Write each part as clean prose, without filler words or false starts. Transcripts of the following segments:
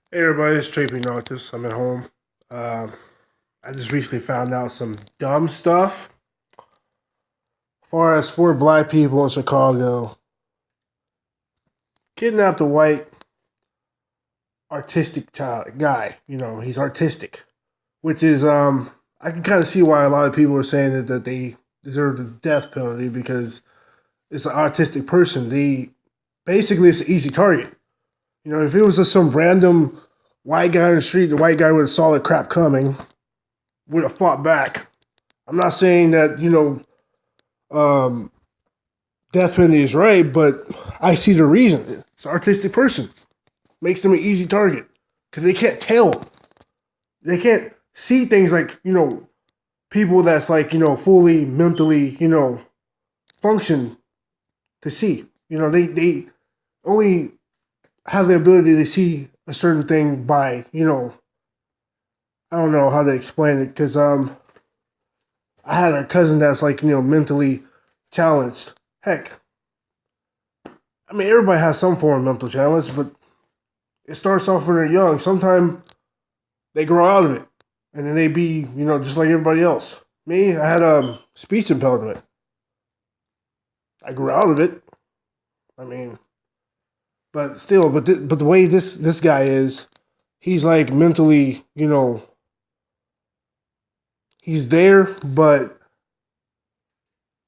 Hey everybody, it's Treye Noctis. I'm at home. Uh, I just recently found out some dumb stuff. As far as four black people in Chicago kidnapped a white artistic child guy. He's artistic, which is I can kind of see why a lot of people are saying that they deserve the death penalty because it's an artistic person. They basically it's an easy target. If it was just some random white guy in the street, the white guy would have saw the crap coming, would have fought back. I'm not saying that um, death penalty is right, but I see the reason. It's an artistic person, makes them an easy target because they can't tell. They can't see things like people that's like fully mentally function to see. They only have the ability to see a certain thing by I don't know how to explain it because I had a cousin that's like mentally challenged. Heck, I mean everybody has some form of mental challenge, but it starts off when they're young. Sometimes they grow out of it, and then they be just like everybody else. Me, I had a speech impediment. I grew out of it. I mean, but still, but the way this guy is, he's like mentally, he's there, but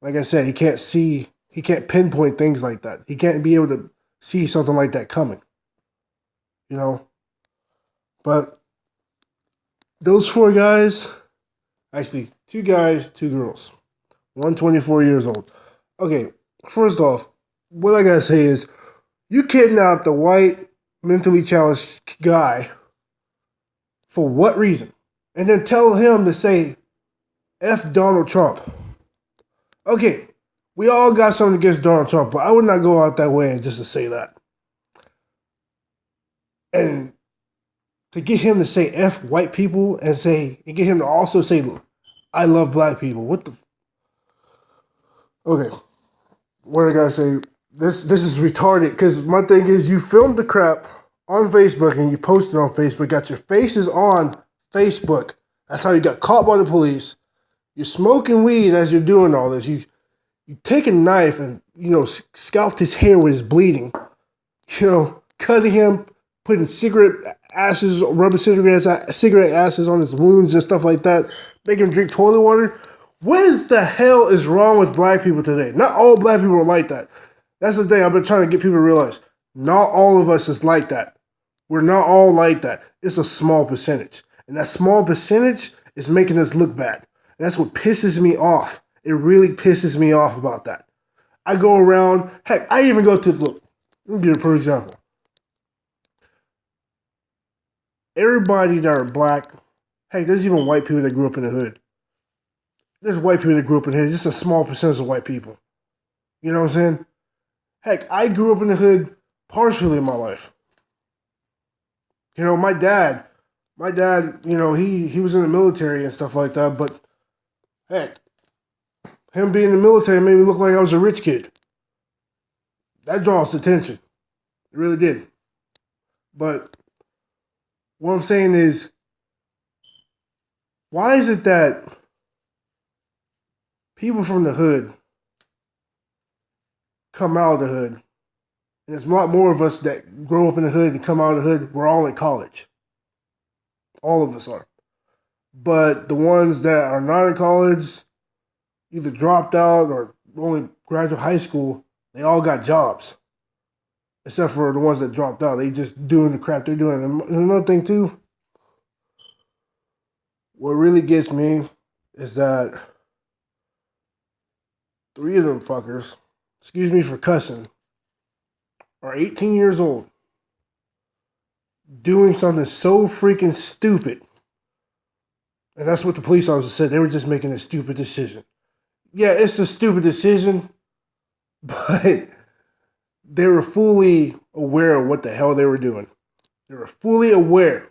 like I said, he can't see, he can't pinpoint things like that. He can't be able to see something like that coming, you know. But those four guys, actually, two guys, two girls, one 24 years old. Okay, first off, what I gotta say is, you kidnapped a white, mentally challenged guy for what reason? And then tell him to say F Donald Trump. Okay, we all got something against Donald Trump, but I would not go out that way and just to say that. And to get him to say F white people and get him to also say I love black people. What the Okay. What I gotta say, this is retarded because my thing is you filmed the crap on Facebook and you posted on Facebook, got your faces on Facebook. That's how you got caught by the police. You're smoking weed as you're doing all this. You take a knife and scalped his hair with his bleeding. Cutting him, putting cigarette ashes, rubber cigarette ashes on his wounds and stuff like that. Making him drink toilet water. What the hell is wrong with black people today? Not all black people are like that. That's the thing I've been trying to get people to realize. Not all of us is like that. We're not all like that. It's a small percentage. And that small percentage is making us look bad. And that's what pisses me off. It really pisses me off about that. I go around, heck, I even go to, look, let me give you a perfect example. Everybody that are black, heck, there's even white people that grew up in the hood. There's white people that grew up in the hood. Just a small percentage of white people. You know what I'm saying? Heck, I grew up in the hood partially in my life. My dad, he was in the military and stuff like that, but heck, him being in the military made me look like I was a rich kid. That draws attention. It really did. But what I'm saying is, why is it that people from the hood come out of the hood, and there's a lot more of us that grow up in the hood and come out of the hood, we're all in college. All of us are. But the ones that are not in college, either dropped out or only graduate high school, they all got jobs. Except for the ones that dropped out. They just doing the crap they're doing. And another thing too, what really gets me is that three of them fuckers, excuse me for cussing, are 18 years old, doing something so freaking stupid. And that's what the police officer said. They were just making a stupid decision. Yeah, it's a stupid decision, but they were fully aware of what the hell they were doing. They were fully aware.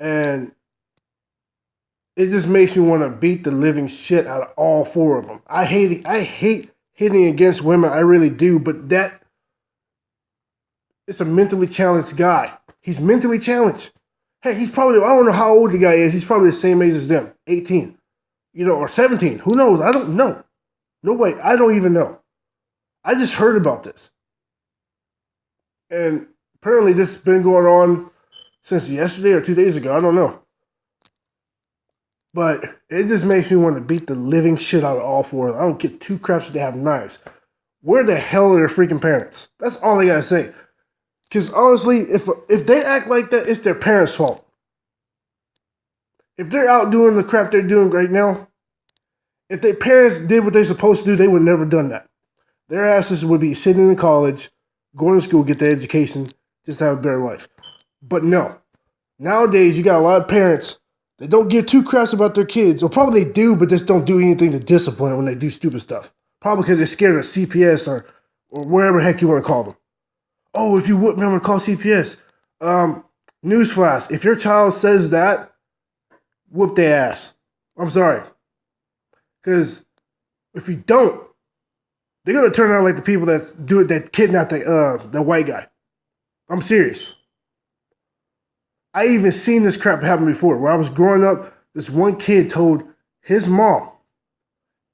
And it just makes me want to beat the living shit out of all four of them. I hate hitting against women. I really do. But it's a mentally challenged guy. He's mentally challenged. Heck, he's probably, I don't know how old the guy is. He's probably the same age as them, 18, or 17. Who knows? I don't know. No way. I don't even know. I just heard about this. And apparently this has been going on since yesterday or 2 days ago. I don't know. But it just makes me want to beat the living shit out of all four of them. I don't give two craps if they have knives. Where the hell are their freaking parents? That's all I gotta say. Because honestly, if they act like that, it's their parents' fault. If they're out doing the crap they're doing right now, if their parents did what they're supposed to do, they would never done that. Their asses would be sitting in college, going to school, get their education, just to have a better life. But no. Nowadays, you got a lot of parents that don't give two craps about their kids. Or probably they do, but just don't do anything to discipline them when they do stupid stuff. Probably because they're scared of CPS or wherever the heck you want to call them. Oh, if you whoop me, I'm going to call CPS. Newsflash, if your child says that, whoop their ass. I'm sorry. Because if you don't, they're going to turn out like the people that kidnapped the white guy. I'm serious. I even seen this crap happen before. When I was growing up, this one kid told his mom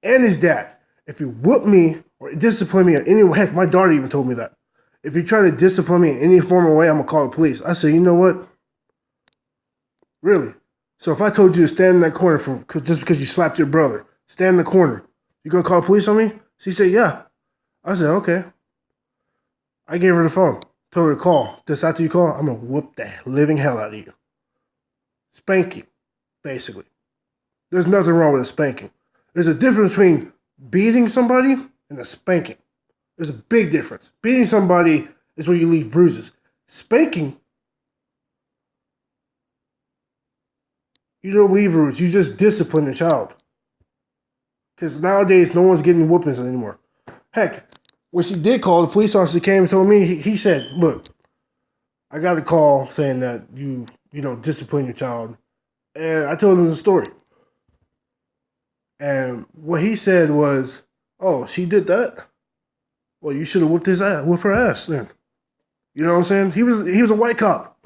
and his dad, if you whoop me or discipline me in any way, heck, my daughter even told me that. If you try to discipline me in any form or way, I'm going to call the police. I said, you know what? Really? So if I told you to stand in that corner just because you slapped your brother, stand in the corner, you going to call the police on me? She said, yeah. I said, okay. I gave her the phone. Told her to call. Just after you call, I'm going to whoop the living hell out of you. Spank you, basically. There's nothing wrong with a spanking. There's a difference between beating somebody and a spanking. There's a big difference. Beating somebody is where you leave bruises. Spanking, you don't leave bruises. You just discipline the child. Because nowadays, no one's getting whoopings anymore. Heck, when she did call, the police officer came and told me, he said, look, I got a call saying that you discipline your child. And I told him the story. And what he said was, oh, she did that? Well, you should have whooped her ass then. You know what I'm saying? He was a white cop.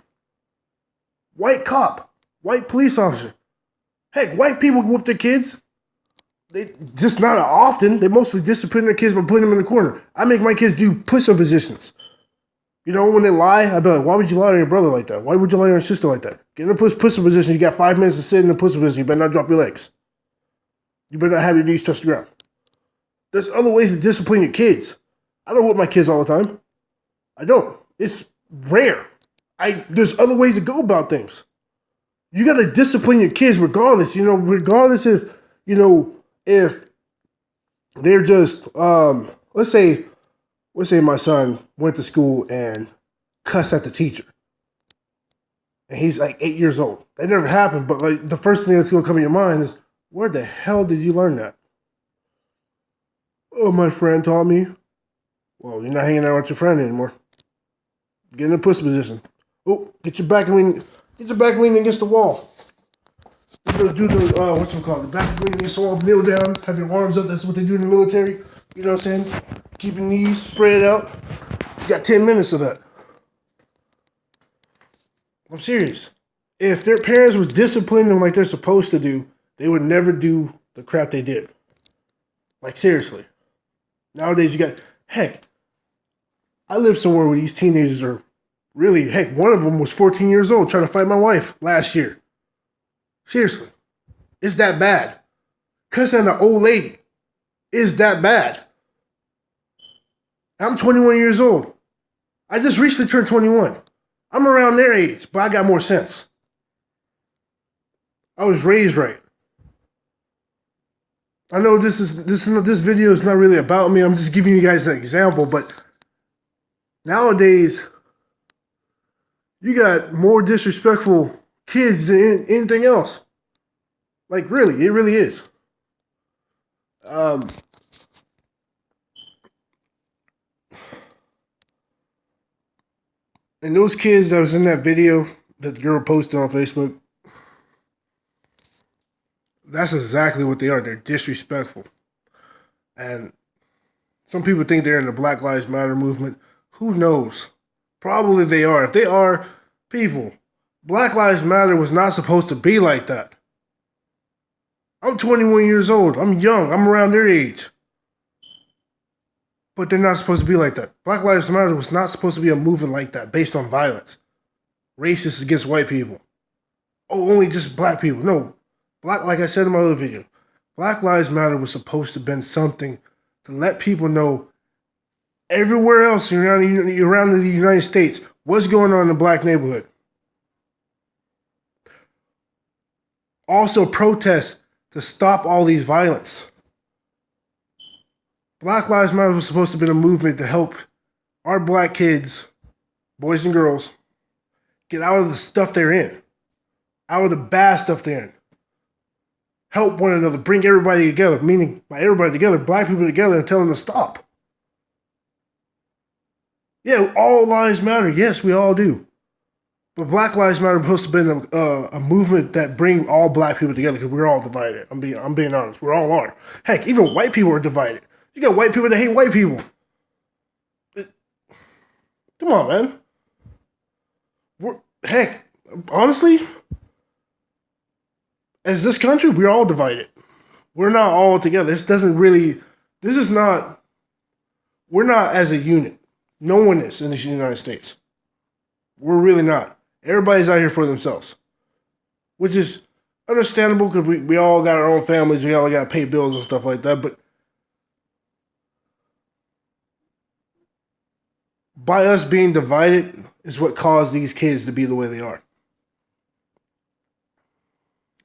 White cop. White police officer. Heck, white people whoop their kids. They just not often. They mostly discipline their kids by putting them in the corner. I make my kids do push-up positions. You know, when they lie, I be like, why would you lie on your brother like that? Why would you lie on your sister like that? Get in a push-up position. You got 5 minutes to sit in the push-up position. You better not drop your legs. You better not have your knees touch the ground. There's other ways to discipline your kids. I don't whoop my kids all the time. I don't. It's rare. There's other ways to go about things. You got to discipline your kids regardless. Regardless if they're just, let's say my son went to school and cussed at the teacher. And he's like 8 years old. That never happened, but like the first thing that's going to come in your mind is, where the hell did you learn that? Oh, my friend taught me. Well, you're not hanging out with your friend anymore. Get in a push position. Oh, get your back leaning against the wall. Do the the back leaning against the wall, kneel down, have your arms up. That's what they do in the military. You know what I'm saying? Keep your knees spread out. You got 10 minutes of that. I'm serious. If their parents was disciplining them like they're supposed to do, they would never do the crap they did. Like, seriously. Nowadays, heck, I live somewhere where these teenagers are really, heck, one of them was 14 years old trying to fight my wife last year. Seriously. It's that bad. Cussing at an old lady is that bad. I'm 21 years old. I just recently turned 21. I'm around their age, but I got more sense. I was raised right. I know this video is not really about me. I'm just giving you guys an example, but nowadays you got more disrespectful kids than anything else. Like, really, it really is. And those kids that was in that video that the girl posted on Facebook, that's exactly what they are. They're disrespectful. And some people think they're in the Black Lives Matter movement. Who knows? Probably they are. If they are, People, Black Lives Matter was not supposed to be like that. I'm 21 years old. I'm young. I'm around their age. But they're not supposed to be like that. Black Lives Matter was not supposed to be a movement like that based on violence. Racist against white people. Oh, only just black people. No. Like I said in my other video, Black Lives Matter was supposed to have been something to let people know everywhere else around the United States what's going on in the black neighborhood. Also protest to stop all these violence. Black Lives Matter was supposed to be a movement to help our black kids, boys and girls, get out of the stuff they're in. Out of the bad stuff they're in. Help one another, bring everybody together, meaning by everybody together, black people together, and tell them to stop. Yeah, all lives matter. Yes, we all do. But Black Lives Matter was supposed to have been a movement that bring all black people together because we're all divided. I'm being honest. We all are. Heck, even white people are divided. You got white people that hate white people. Come on, man. Heck, honestly, as this country, we're all divided. We're not all together. We're not as a unit. No one is in the United States. We're really not. Everybody's out here for themselves. Which is understandable because we all got our own families. We all got to pay bills and stuff like that. But by us being divided is what caused these kids to be the way they are.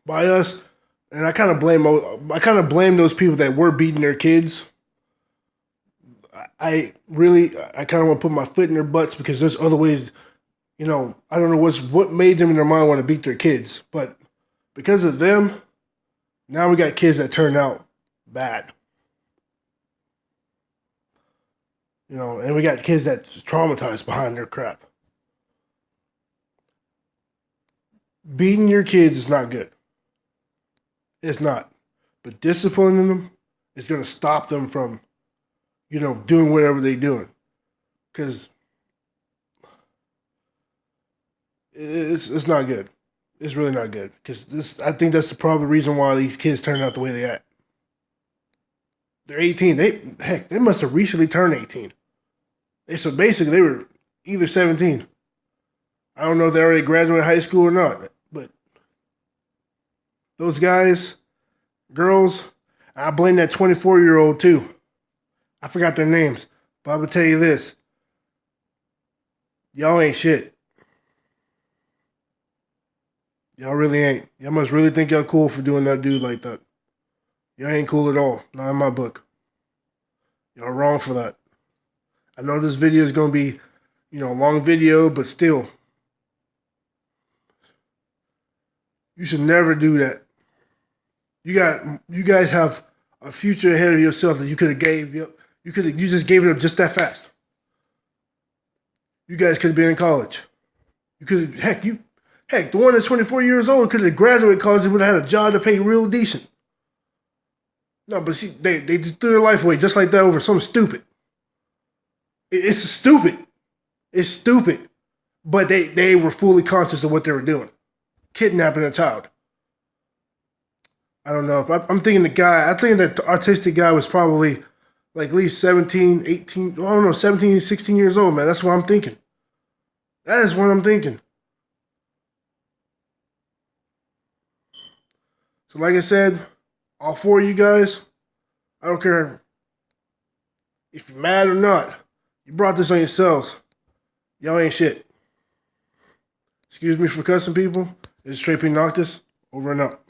By us, and I kind of blame those people that were beating their kids. I kind of want to put my foot in their butts because there's other ways, I don't know what made them in their mind want to beat their kids, but because of them, now we got kids that turned out bad. And we got kids that's traumatized behind their crap. Beating your kids is not good. It's not. But disciplining them is going to stop them from, doing whatever they're doing. Because it's not good. It's really not good. Because I think that's the probably reason why these kids turn out the way they act. They're 18. They must have recently turned 18. So basically, they were either 17. I don't know if they already graduated high school or not. But those guys, girls, I blame that 24-year-old too. I forgot their names. But I'm going to tell you this. Y'all ain't shit. Y'all really ain't. Y'all must really think y'all cool for doing that dude like that. Y'all ain't cool at all. Not in my book. Y'all wrong for that. I know this video is going to be, a long video, but still. You should never do that. You guys have a future ahead of yourself that you could have gave up. You just gave it up just that fast. You guys could have been in college. You could heck, the one that's 24 years old could have graduated college and would have had a job to pay real decent. No, but see, they just threw their life away just like that over something stupid. It's stupid. It's stupid. But they were fully conscious of what they were doing. Kidnapping a child. I don't know. I'm thinking that the autistic guy was probably like at least 17, 18, I don't know, 17, 16 years old, man. That's what I'm thinking. That is what I'm thinking. So like I said, all four of you guys, I don't care if you're mad or not, you brought this on yourselves. Y'all ain't shit. Excuse me for cussing people. It's Treye Noctis. Over and out.